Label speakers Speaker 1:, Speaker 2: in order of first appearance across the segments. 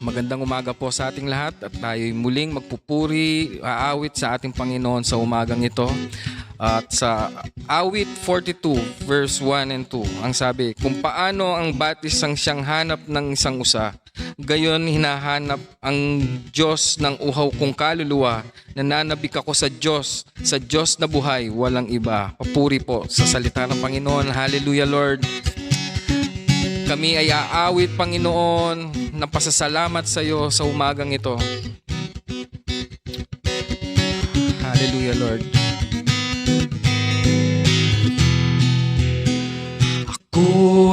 Speaker 1: Magandang umaga po sa ating lahat at tayo'y muling magpupuri, aawit sa ating Panginoon sa umagang ito. At sa awit 42 verse 1 and 2, ang sabi, kung paano ang batis ang siyang hanap ng isang usa, gayon hinahanap ang Diyos ng uhaw kong kaluluwa, nananabik ako sa Diyos na buhay, walang iba. Papuri po sa salita ng Panginoon. Hallelujah, Lord. Kami ay aawit, Panginoon, ng pasasalamat sa iyo sa umagang ito. Hallelujah, Lord. Ako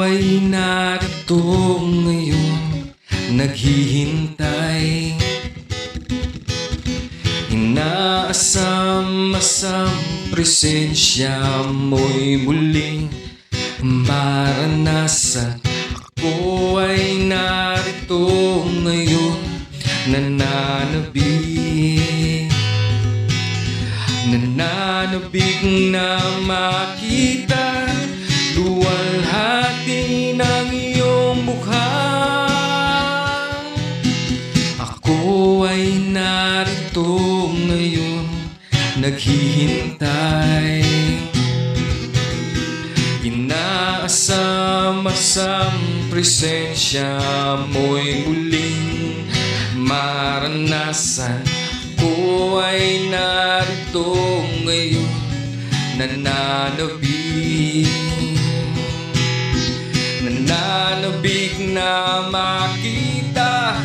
Speaker 1: ay narito ngayon, naghihintay. Inaasam-asam presensya mo'y muling maranasan. Ako ay narito ngayon, nananabik na makita luwalhati ng iyong mukha. Ako ay narito ngayon, naghihintay. Inaasam-asam presensya mo'y muling maranasan. Ko ay narito ngayon, nananabik na makita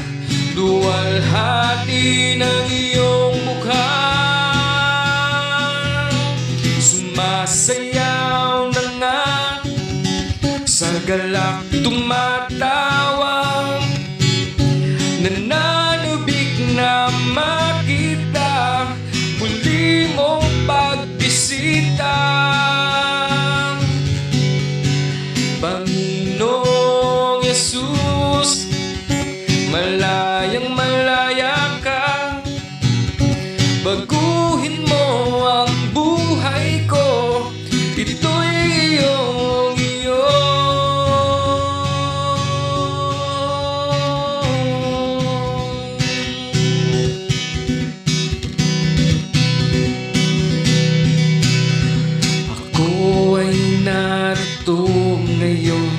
Speaker 1: luwalhati ng iyong mukha. Sumasayaw na nga sa galak tumatawang, nananabik na makita muli mong pagbisita. Panginoong Yesus, malayang malaya ka, baguhin mo ang buhay ko, ito'y iyong iyo. Ako ay narito ngayon,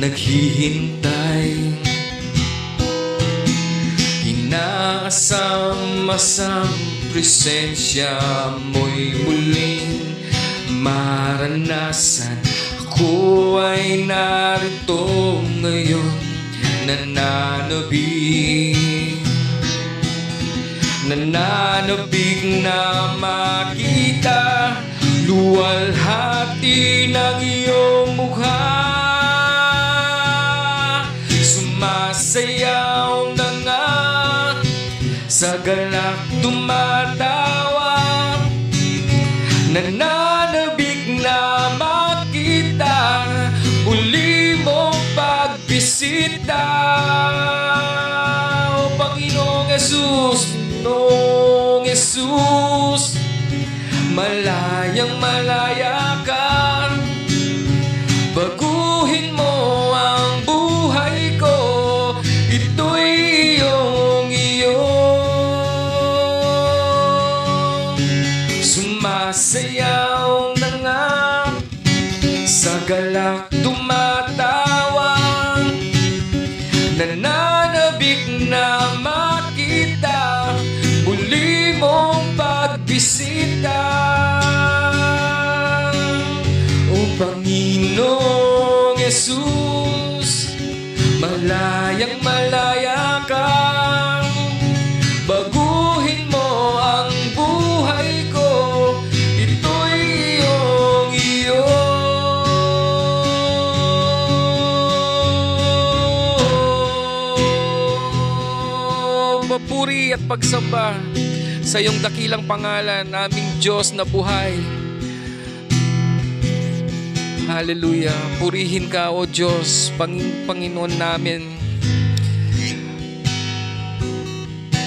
Speaker 1: naghihintay. Inaasam-asam presensya mo'y muling maranasan. Ako ay narito ngayon, nananabik na makita luwalhati ng iyong mukha. Sumasayaw na nga sa galak tumatawa, nananabik na makita uli mong pagbisita. O Panginoong Jesus, Panginoong Jesus, malayang malaya ka, baguhin mo ang buhay ko, ito'y iyong iyo. Sumasayaw na nga sa galak tumatawang, nananabik na makita muli mong pagbisita. O Panginoong Yesus, malayang malaya ka, baguhin mo ang buhay ko, ito'y iyong iyo. at pagsamba sa iyong dakilang pangalan, aming Diyos na buhay. Hallelujah. Purihin ka, O Diyos, Panginoon namin.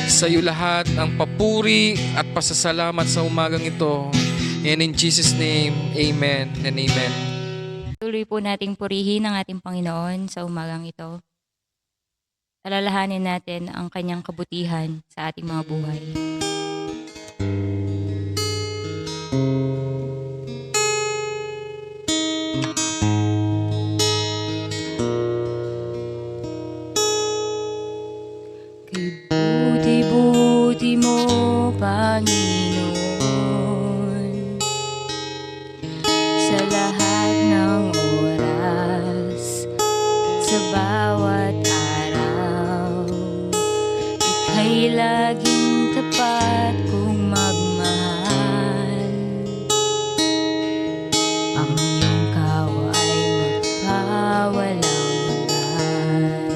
Speaker 1: Sa iyo lahat ang papuri at pasasalamat sa umagang ito. And in Jesus' name, amen and amen.
Speaker 2: Tuloy po nating purihin ang ating Panginoon sa umagang ito. Alalahanin natin ang kanyang kabutihan sa ating mga buhay. Kay buti-buti mo, Panginoon, sa lahat ng oras, sa bawat araw, ika'y laging tapat kong magmahal. Ang iyong kawa ay magpawalang hanggan.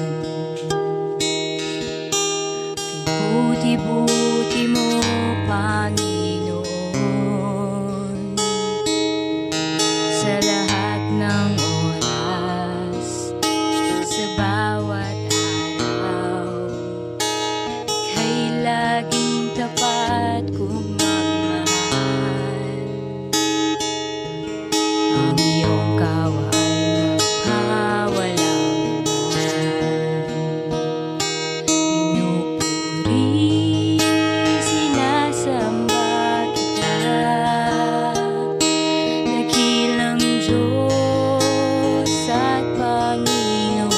Speaker 2: Kay buti-buti mo, Panginoon, sa lahat ng oras, sa bawat araw, ika'y laging tapat kong magmahal. Ang iyong kawa ay magpawalang hanggan. Pinupuri, sinasamba kita, dakilang Diyos at Panginoon.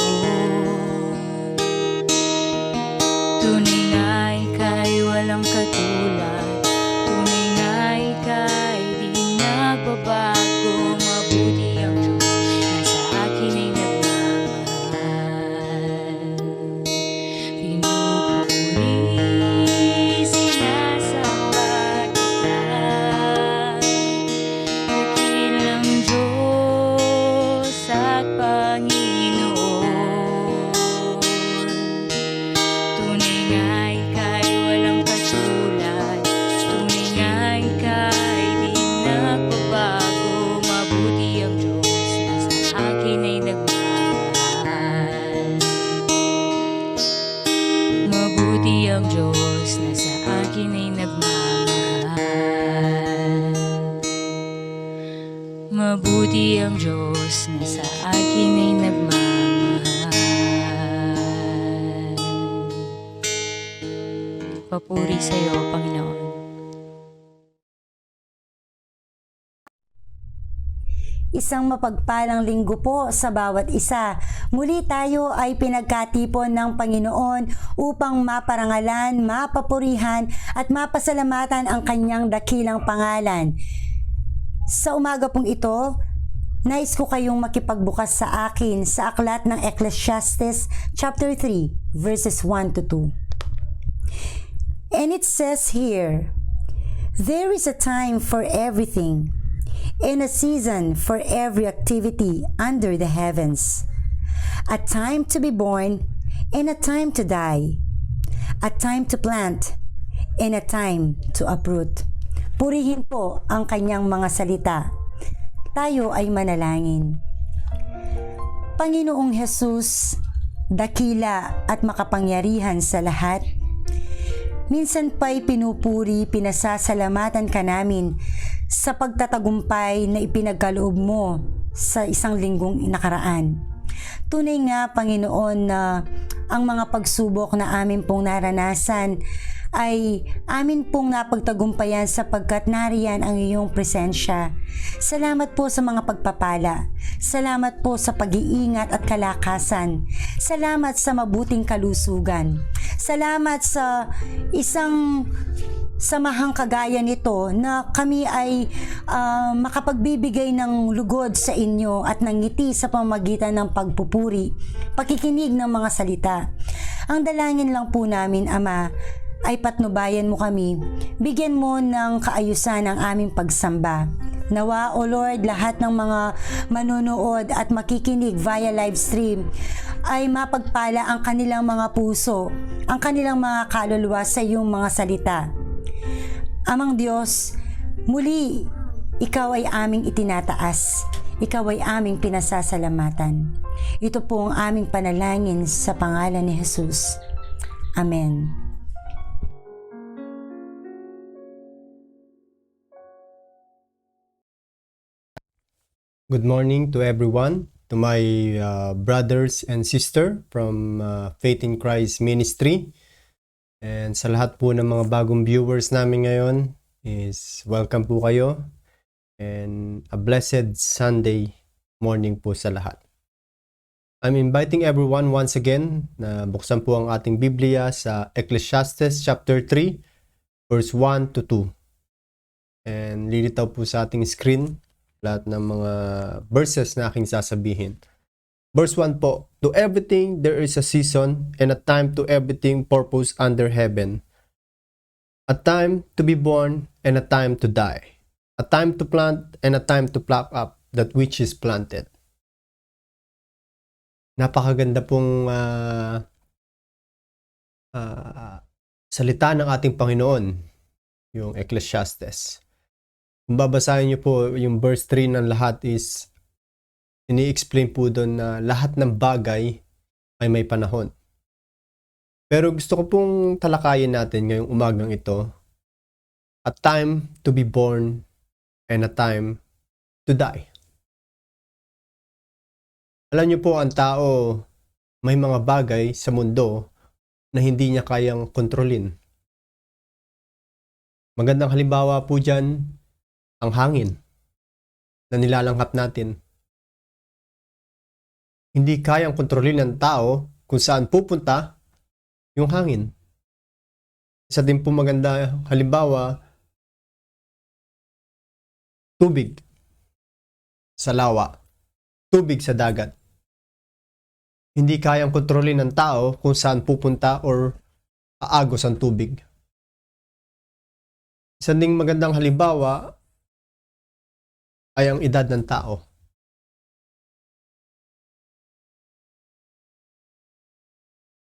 Speaker 2: Tunay nga ika'y walang katulad, tunay nga ika'y di nagbabago. Mabuti ang Diyos na sa akin ay nagmamahal. Pinupuri, sinasamba kita, dakilang Diyos at Panginoon. Tunay nga ika'y walang katulad, tunay nga ika'y di nagbabago. Mabuti ang Diyos na sa akin ay nagmamahal. Mabuti ang Diyos na sa akin ay nagmamahal. Mabuti ang Diyos na sa akin ay nagmamahal. Papuri sa iyo, Panginoon.
Speaker 3: Isang mapagpalang linggo po sa bawat isa. Muli tayo ay pinagkatipon ng Panginoon upang maparangalan, mapapurihan at mapasalamatan ang kanyang dakilang pangalan. Sa umaga pong ito, nais ko kayong makipagbukas sa akin sa aklat ng Ecclesiastes chapter 3 verses 1 to 2. And it says here, "There is a time for everything, and a season for every activity under the heavens. A time to be born and a time to die. A time to plant and a time to uproot." Purihin po ang kanyang mga salita. Tayo ay manalangin. Panginoong Hesus, dakila at makapangyarihan sa lahat, minsan pa'y pinupuri, pinasasalamatan ka namin sa pagtatagumpay na ipinagkaloob mo sa isang linggong nakaraan. Tunay nga, Panginoon, na ang mga pagsubok na amin pong naranasan ay amin pong napagtagumpayan sapagkat nariyan ang iyong presensya. Salamat po sa mga pagpapala. Salamat po sa pag-iingat at kalakasan. Salamat sa mabuting kalusugan. Salamat sa isang samahang kagaya nito na kami ay makapagbibigay ng lugod sa inyo at ng ngiti sa pamamagitan ng pagpupuri, pakikinig ng mga salita. Ang dalangin lang po namin, Ama, ay patnubayan mo kami, bigyan mo ng kaayusan ang aming pagsamba. Nawa, O Lord, lahat ng mga manonood at makikinig via live stream ay mapagpala ang kanilang mga puso, ang kanilang mga kaluluwa sa iyong mga salita. Amang Diyos, muli, Ikaw ay aming itinataas. Ikaw ay aming pinasasalamatan. Ito po ang aming panalangin sa pangalan ni Jesus. Amen.
Speaker 4: Good morning to everyone, to my brothers and sister from Faith in Christ Ministry. And sa lahat po ng mga bagong viewers namin ngayon is welcome po kayo. And a blessed Sunday morning po sa lahat. I'm inviting everyone once again na buksan po ang ating Biblia sa Ecclesiastes chapter 3 verse 1 to 2. And lilitaw po sa ating screen lahat ng mga verses na aking sasabihin. Verse 1 po, to everything there is a season and a time to everything purpose under heaven. A time to be born and a time to die. A time to plant and a time to pluck up that which is planted. Napakaganda pong salita ng ating Panginoon, yung Ecclesiastes. Kung babasahin niyo po yung verse 3 ng lahat is ini-explain po doon na lahat ng bagay ay may panahon. Pero gusto ko pong talakayin natin ngayong umagang ito, a time to be born and a time to die. Alam niyo po, ang tao, may mga bagay sa mundo na hindi niya kayang kontrolin. Magandang halimbawa po dyan, ang hangin na nilalanghap natin. Hindi kayang kontrolin ng tao kung saan pupunta yung hangin. Isa din po maganda halimbawa, tubig sa lawa, tubig sa dagat. Hindi kayang kontrolin ng tao kung saan pupunta or aagos ang tubig. Isa ding magandang halimbawa ay ang edad ng tao.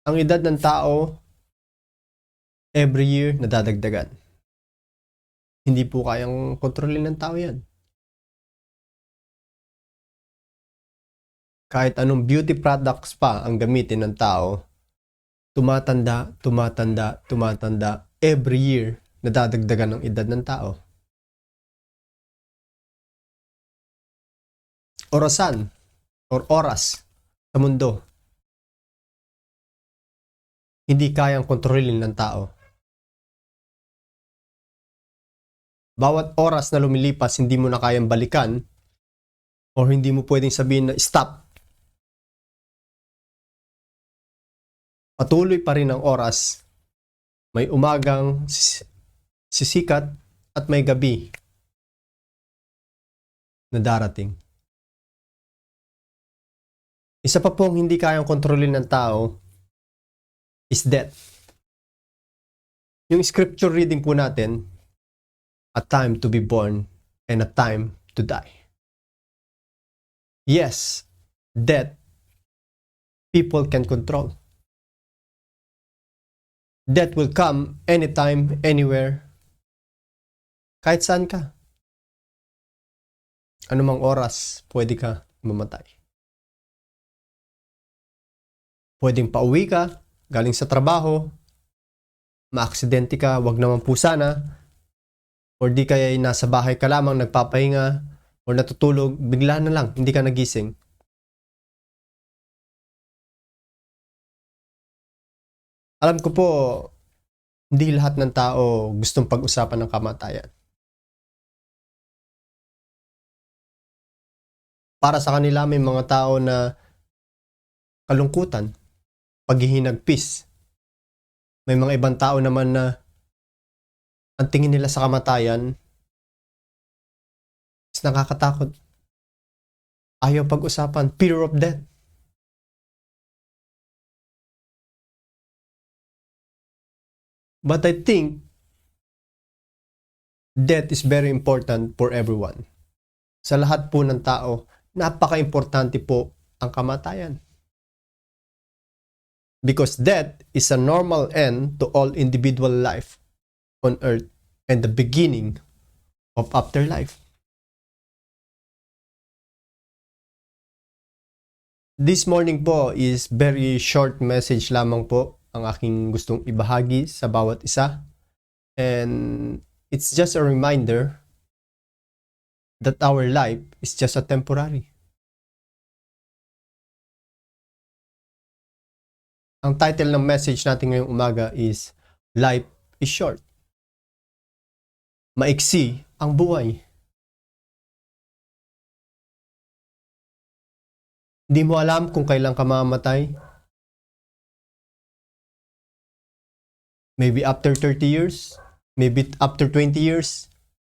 Speaker 4: Ang edad ng tao, every year nadadagdagan. Hindi po kayang kontrolin ng tao yan. Kahit anong beauty products pa ang gamitin ng tao, tumatanda, every year nadadagdagan ang edad ng tao. Orasan or oras sa mundo, hindi kayang kontrolin ng tao. Bawat oras na lumilipas, hindi mo na kayang balikan or hindi mo pwedeng sabihin na stop. Patuloy pa rin ang oras. May umagang sisikat at may gabi na darating. Isa pa pong hindi kayang kontrolin ng tao is death. Yung scripture reading po natin, a time to be born and a time to die. Yes, death, people can control. Death will come anytime, anywhere. Kahit saan ka. Anumang oras, pwede ka mamatay. Pwedeng pauwi ka, galing sa trabaho, maaksidente ka, wag naman po sana, or di kaya nasa bahay ka lamang nagpapahinga, or natutulog, bigla na lang, hindi ka nagising. Alam ko po, hindi lahat ng tao gustong pag-usapan ng kamatayan. Para sa kanila, may mga tao na kalungkutan, paghihinagpis. May mga ibang tao naman na ang tingin nila sa kamatayan is nakakatakot. Ayaw pag-usapan, fear of death. But I think death is very important for everyone. sa lahat po ng tao, napaka-importante po ang kamatayan. Because death is a normal end to all individual life on earth and the beginning of afterlife. This morning po is very short message lamang po ang aking gustong ibahagi sa bawat isa. And it's just a reminder that our life is just a temporary. Ang title ng message natin ngayong umaga is Life is Short. Maiksi ang buhay. Hindi mo alam kung kailan ka mamamatay. Maybe after 30 years, maybe after 20 years,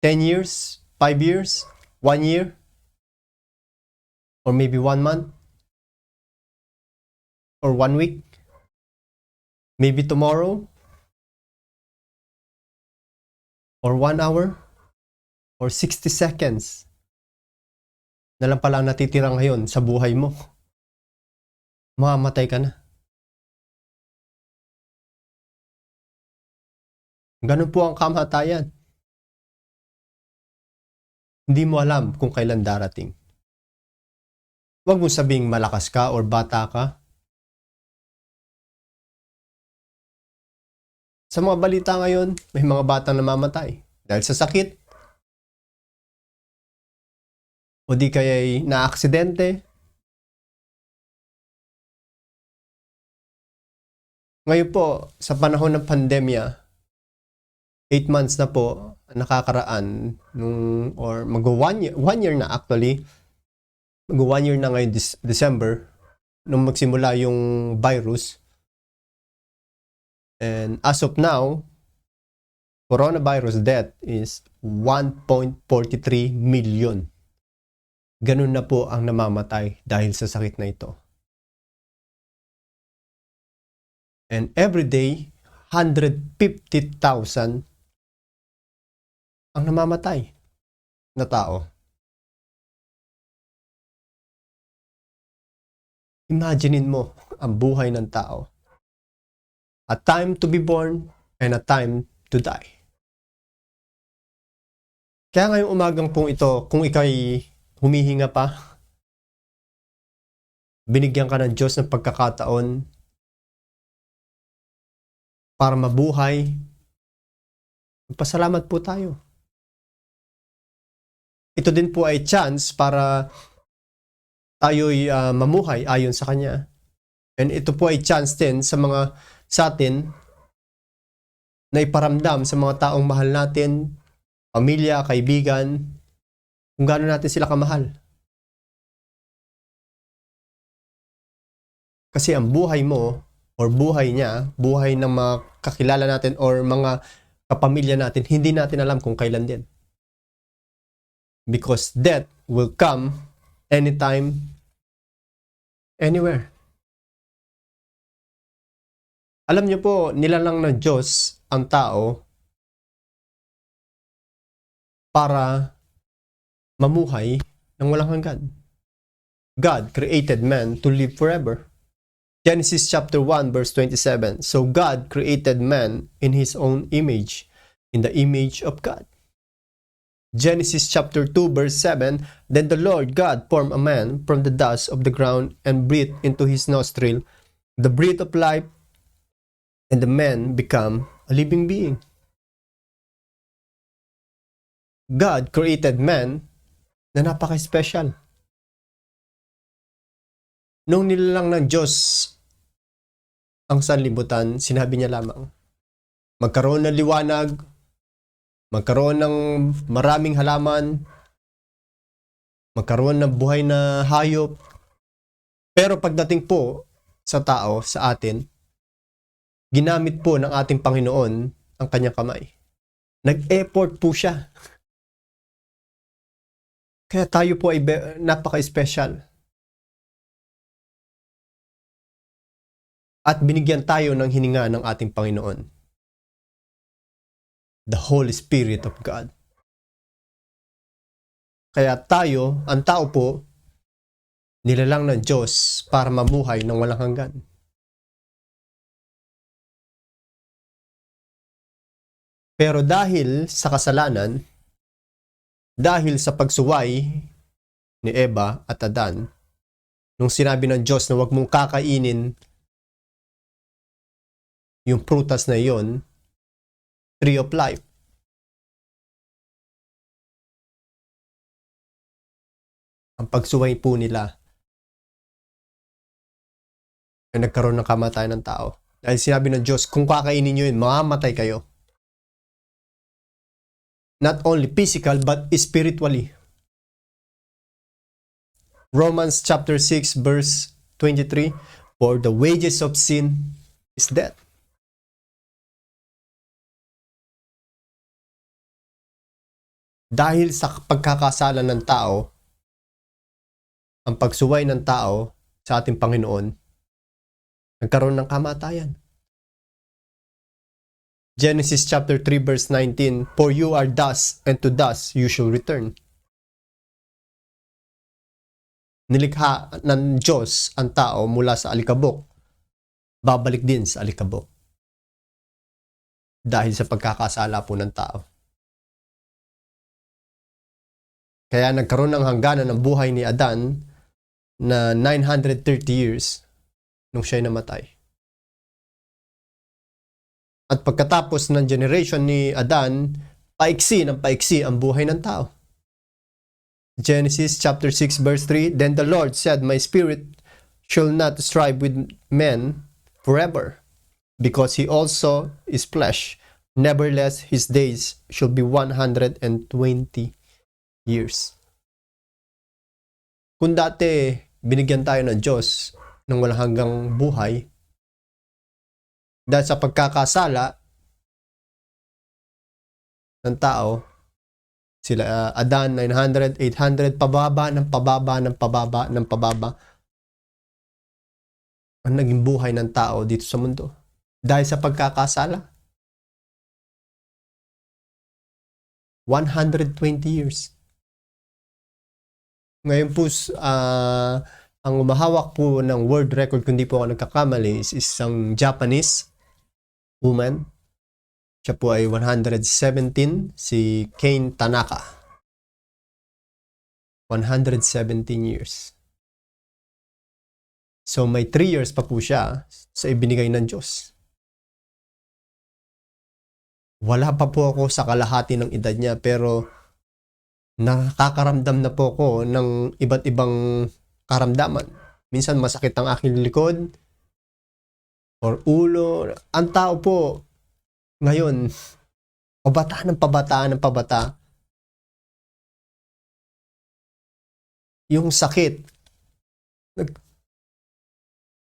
Speaker 4: 10 years, 5 years, 1 year, or maybe 1 month, or 1 week, maybe tomorrow, or 1 hour, or 60 seconds na lang pala ang natitira ngayon sa buhay mo. Mamamatay ka na. Ganun po ang kamatayan. Hindi mo alam kung kailan darating. Huwag mo sabing malakas ka or bata ka. Sa mga balita ngayon, may mga batang namamatay dahil sa sakit, o di kaya'y na-aksidente. Ngayon po, sa panahon ng pandemya, 8 months na po nakakaraan or mag-1 year na actually. Mag-1 year na ngayon December nung magsimula yung virus. And as of now, coronavirus death is 1.43 million. Ganun na po ang namamatay dahil sa sakit na ito. And every day, 150,000 ang namamatay na tao. Imaginein mo ang buhay ng tao. A time to be born and a time to die. Kaya ngayong umagang pong ito, kung ikaw'y humihinga pa, binigyan ka ng Diyos ng pagkakataon para mabuhay, magpasalamat po tayo. Ito din po ay chance para tayo'y mamuhay ayon sa Kanya. And ito po ay chance din sa atin na iparamdam sa mga taong mahal natin, pamilya, kaibigan, kung gaano natin sila kamahal. Kasi ang buhay mo or buhay niya, buhay ng mga kakilala natin or mga kapamilya natin, hindi natin alam kung kailan din. Because death will come anytime, anywhere. Alam niyo po, nilalang ng Diyos ang tao para mamuhay ng walang hanggan. God created man to live forever. Genesis chapter 1 verse 27. So God created man in His own image, in the image of God. Genesis chapter 2 verse 7. Then the Lord God formed a man from the dust of the ground and breathed into his nostril the breath of life, and the man became a living being. God created man na napaka-special. Nung nilalang ng Diyos ang sanlibutan, sinabi niya lamang, magkaroon ng liwanag, magkaroon ng maraming halaman, magkaroon ng buhay na hayop. Pero pagdating po sa tao, sa atin, ginamit po ng ating Panginoon ang kanyang kamay. Nag-effort po siya. Kaya tayo po ay napaka-special. At binigyan tayo ng hininga ng ating Panginoon. The Holy Spirit of God. Kaya tayo, ang tao po, nilalang ng Diyos para mamuhay ng walang hanggan. Pero dahil sa kasalanan, dahil sa pagsuway ni Eva at Adan, nung sinabi ng Diyos na huwag mong kakainin yung prutas na iyon, tree of life, ang pagsuway po nila ay nagkaroon ng kamatayan ng tao. Dahil sinabi ng Diyos, kung kakainin nyo yun, mamamatay kayo. Not only physical, but spiritually. Romans chapter 6, verse 23, for the wages of sin is death. Dahil sa pagkakasala ng tao, ang pagsuway ng tao sa ating Panginoon, nagkaroon ng kamatayan. Genesis chapter 3 verse 19, for you are dust, and to dust you shall return. Nilikha ng Diyos ang tao mula sa alikabok, babalik din sa alikabok. Dahil sa pagkakasala po ng tao. Kaya nagkaroon ng hangganan ng buhay ni Adan na 930 years nung siya'y namatay. At pagkatapos ng generation ni Adan, paiksi ang buhay ng tao. Genesis chapter 6 verse 3, then the Lord said, my spirit shall not strive with men forever, because he also is flesh. Nevertheless, his days shall be 120 years. Kung dati binigyan tayo ng Diyos ng walang hanggang buhay, dahil sa pagkakasala ng tao, sila Adan, 900, 800, pababa ng pababa. Ang naging buhay ng tao dito sa mundo. Dahil sa pagkakasala. 120 years. Ngayon po, ang umahawak po ng world record, kung di po ako nagkakamali, is isang Japanese woman. Siya po ay 117, si Kane Tanaka. 117 years. So may 3 years pa po siya sa ibinigay ng Diyos. Wala pa po ako sa kalahati ng edad niya, pero nakakaramdam na po ako ng iba't ibang karamdaman. Minsan masakit ang aking likod or ulo. Ang tao po ngayon, pabata. Yung sakit,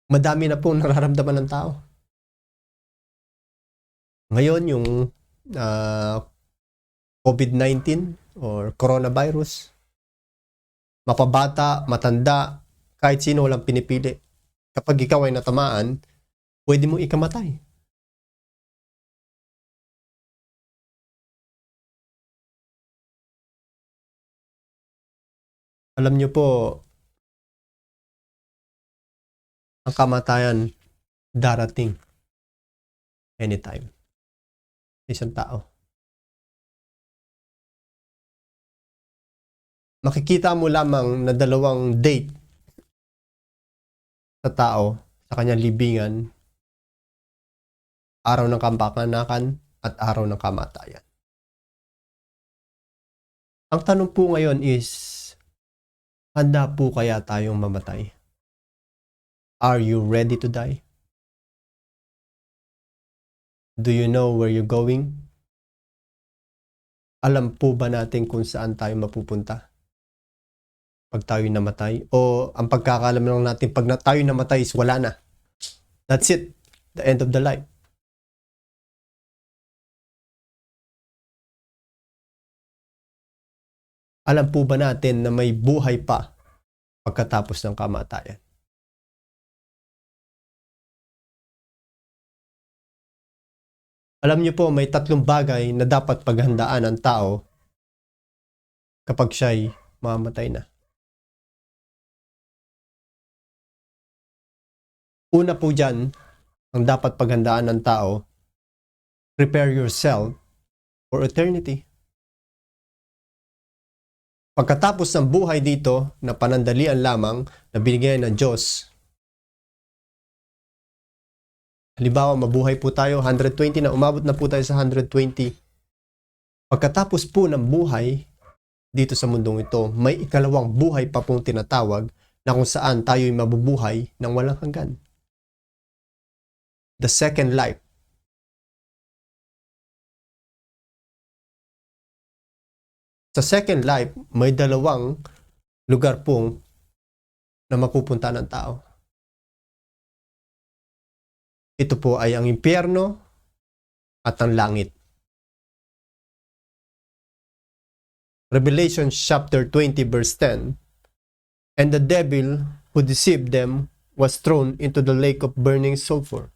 Speaker 4: madami na po nararamdaman ng tao. Ngayon, yung COVID-19 or coronavirus, mapabata, matanda, kahit sino walang pinipili. Kapag ikaw ay natamaan, pwede mong ikamatay. Alam niyo po, ang kamatayan darating anytime. Isang tao. Makikita mo lamang na dalawang date sa tao sa kanyang libingan, araw ng kapanganakan at araw ng kamatayan. Ang tanong po ngayon is, handa po kaya tayong mamatay? Are you ready to die? Do you know where you're going? Alam po ba natin kung saan tayo mapupunta pag tayo namatay? O ang pagkakalam lang natin pag tayo namatay is wala na. That's it. The end of the life. Alam po ba natin na may buhay pa pagkatapos ng kamatayan? Alam niyo po, may 3 bagay na dapat paghandaan ng tao kapag siya'y mamamatay na. Una po dyan, ang dapat paghandaan ng tao, prepare yourself for eternity. Pagkatapos ng buhay dito na panandalian lamang na binigay ng Diyos, halimbawa mabuhay po tayo 120 na umabot na po tayo sa 120. Pagkatapos po ng buhay dito sa mundong ito, may ikalawang buhay pa pong tinatawag na kung saan tayo'y mabubuhay ng walang hanggan. The second life. Sa second life, may dalawang lugar pong na mapupunta ng tao. Ito po ay ang impyerno at ang langit. Revelation chapter 20 verse 10, and the devil who deceived them was thrown into the lake of burning sulfur,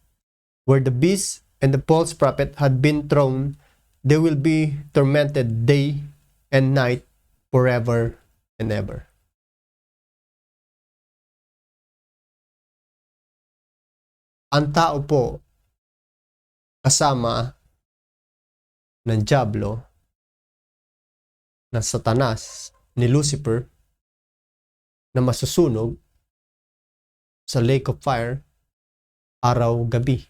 Speaker 4: where the beast and the false prophet had been thrown. They will be tormented day and night forever and ever. Ang tao po kasama ng Diablo, ng Satanas, ni Lucifer, na masusunog sa lake of fire araw-gabi.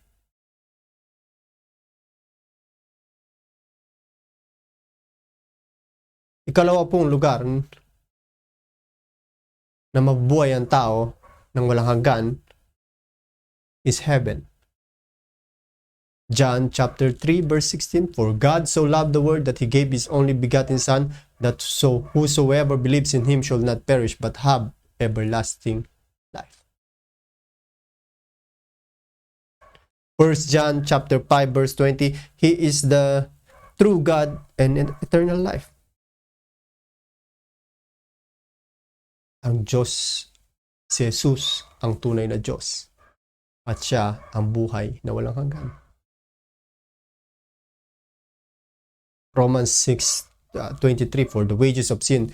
Speaker 4: Ikalawa pong lugar na mabubuhay ang tao ng walang hanggan is heaven. John chapter 3 verse 16, for God so loved the world that he gave his only begotten Son, that so whosoever believes in him shall not perish but have everlasting life. 1 John chapter 5 verse 20, he is the true God and eternal life. Ang Diyos, si Jesus, ang tunay na Diyos. At siya ang buhay na walang hanggan. Romans 6:23, for the wages of sin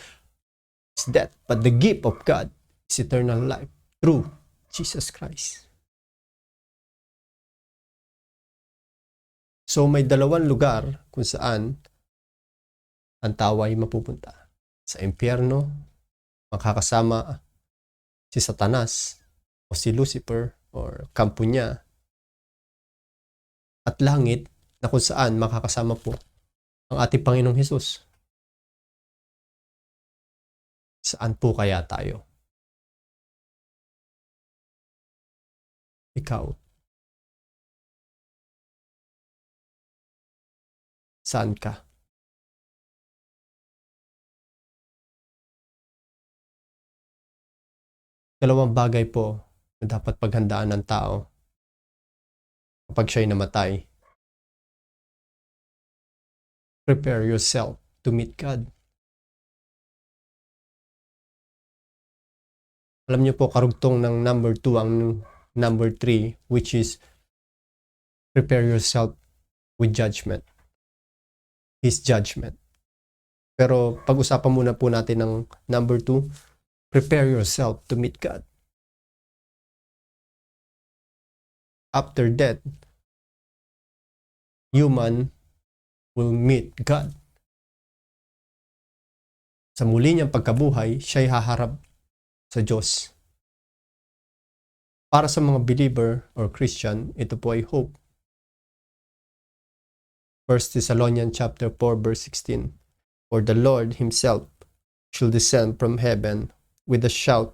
Speaker 4: is death, but the gift of God is eternal life through Jesus Christ. So may dalawang lugar kung saan ang tao ay mapupunta. Sa impyerno, makakasama si Satanas o si Lucifer or kampo niya, at langit na kung saan makakasama po ang ating Panginoong Hesus. Saan po kaya tayo? Ikaw. Saan ka? Dalawang bagay po na dapat paghandaan ng tao kapag siya'y namatay. Prepare yourself to meet God. Alam niyo po, karugtong ng number 2 ang number 3, which is prepare yourself with judgment. His judgment. Pero pag-usapan muna po natin ng number 2, prepare yourself to meet God. After death, human will meet God. Sa muli niyang pagkabuhay, siya'y haharap sa Diyos. Para sa mga believer or Christian, ito po ay hope. 1 Thessalonians chapter 4 verse 16, for the Lord himself shall descend from heaven with a shout,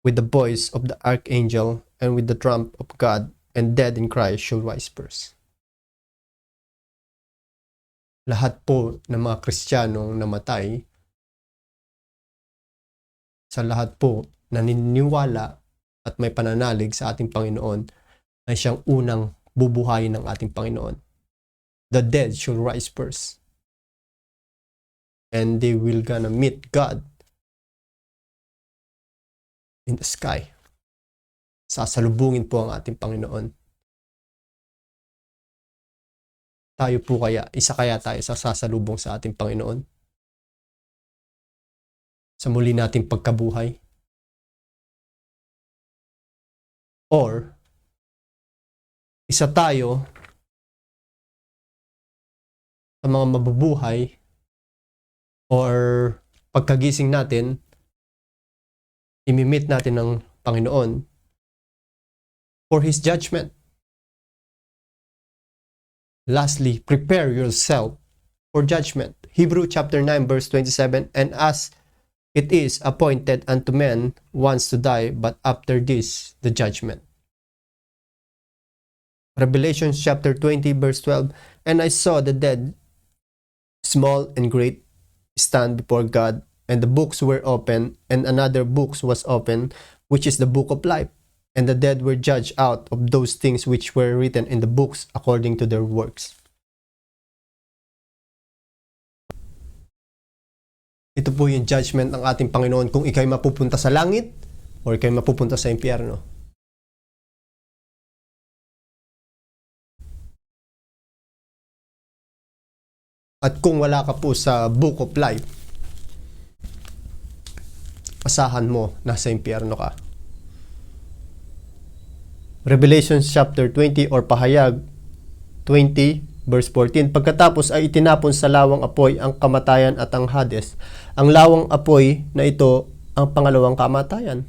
Speaker 4: with the voice of the archangel, and with the trump of God, and dead in Christ shall rise first. Lahat po ng mga Kristiyanong namatay, sa lahat po naniniwala at may pananalig sa ating Panginoon, ay siyang unang bubuhayin ng ating Panginoon. The dead shall rise first. And they will gonna meet God in the sky. Sasalubungin po ang ating Panginoon. Tayo po kaya, isa kaya tayo sa sasalubong sa ating Panginoon? sa muli nating pagkabuhay? Or isa tayo sa mga mabubuhay or pagkagising natin, imimit natin ng Panginoon for His judgment. Lastly, prepare yourself for judgment. Hebrew chapter 9 verse 27, and as it is appointed unto men once to die, but after this, the judgment. Revelation chapter 20 verse 12, and I saw the dead, small and great, stand before God, and the books were open, and another book was open, which is the book of life. And the dead were judged out of those things which were written in the books according to their works. Ito po yung judgment ng ating Panginoon kung ikay mapupunta sa langit o ikay mapupunta sa impyerno. At kung wala ka po sa book of life, asahan mo nasa impyerno ka. Revelation chapter 20 or Pahayag 20 verse 14, pagkatapos ay itinapon sa lawang apoy ang kamatayan at ang Hades. Ang lawang apoy na ito ang pangalawang kamatayan.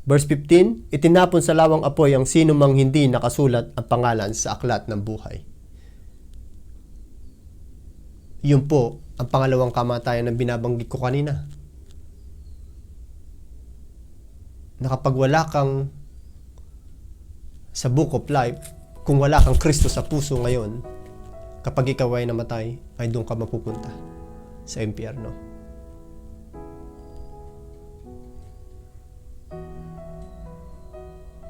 Speaker 4: Verse 15, itinapon sa lawang apoy ang sino mang hindi nakasulat ang pangalan sa aklat ng buhay. Yun po ang pangalawang kamatayan na binabanggit ko kanina. Na kapag wala kang sa book of life, kung wala kang Kristo sa puso ngayon, kapag ikaw ay namatay, ay doon ka mapupunta sa impyerno.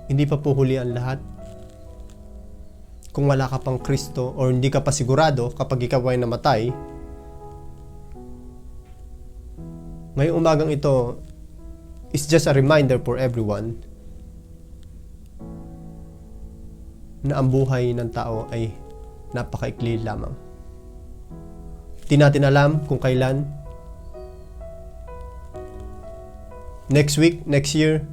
Speaker 4: Hindi pa po huli ang lahat. Kung wala ka pang Kristo o hindi ka pa sigurado kapag ikaw ay namatay, ngayong umagang ito, it's just a reminder for everyone na ang buhay ng tao ay napakaikli lamang. Di natin alam kung kailan, next week, next year,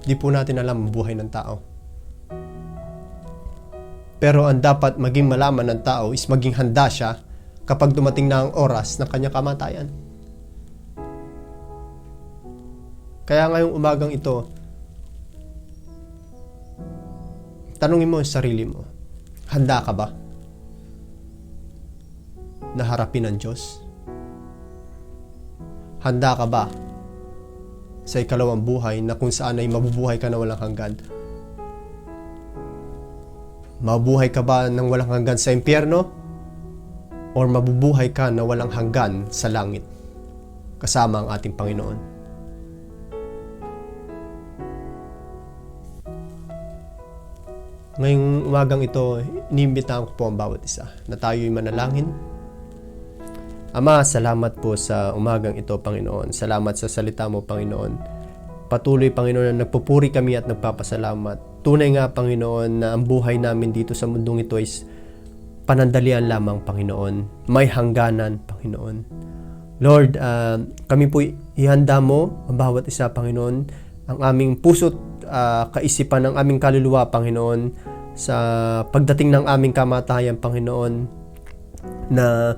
Speaker 4: di po natin alam ang buhay ng tao. Pero ang dapat maging malaman ng tao is maging handa siya kapag dumating na ang oras ng kanyang kamatayan. Kaya ngayong umagang ito, tanungin mo sa sarili mo, handa ka ba na harapin ang Diyos? Handa ka ba sa ikalawang buhay na kung saan ay mabubuhay ka na walang hanggan? Mabubuhay ka ba ng walang hanggan sa impyerno? Or mabubuhay ka na walang hanggan sa langit kasama ang ating Panginoon? Ngayong umagang ito, inimbitahan ko po ang bawat isa na tayo'y manalangin. Ama, salamat po sa umagang ito, Panginoon. Salamat sa salita mo, Panginoon. Patuloy, Panginoon, na nagpupuri kami at nagpapasalamat. Tunay nga, Panginoon, na ang buhay namin dito sa mundong ito is panandalian lamang, Panginoon. May hangganan, Panginoon. Lord, kami po ihanda mo ang bawat isa, Panginoon, ang aming puso't kaisipan ng aming kaluluwa, Panginoon, sa pagdating ng aming kamatayan, Panginoon, na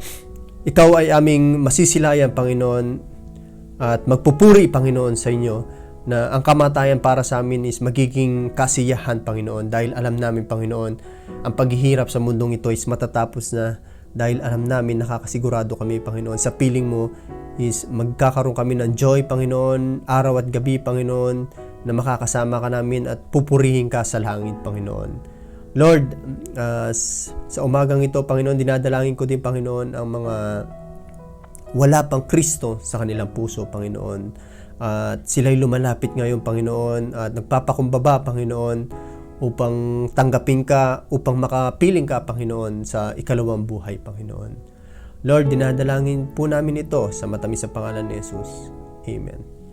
Speaker 4: ikaw ay aming masisilayan, Panginoon, at magpupuri, Panginoon, sa inyo, na ang kamatayan para sa amin is magiging kasiyahan, Panginoon, dahil alam namin, Panginoon, ang paghihirap sa mundong ito is matatapos na, dahil alam namin, nakakasigurado kami, Panginoon, sa piling mo is magkakaroon kami ng joy, Panginoon, araw at gabi, Panginoon, na makakasama ka namin at pupurihin ka sa langit, Panginoon. Lord, sa umagang ito, Panginoon, dinadalangin ko din, Panginoon, ang mga wala pang Kristo sa kanilang puso, Panginoon. At sila'y lumalapit ngayon, Panginoon, at nagpapakumbaba, Panginoon, upang tanggapin ka, upang makapiling ka, Panginoon, sa ikalawang buhay, Panginoon. Lord, dinadalangin po namin ito sa matamis sa pangalan ni Jesus. Amen.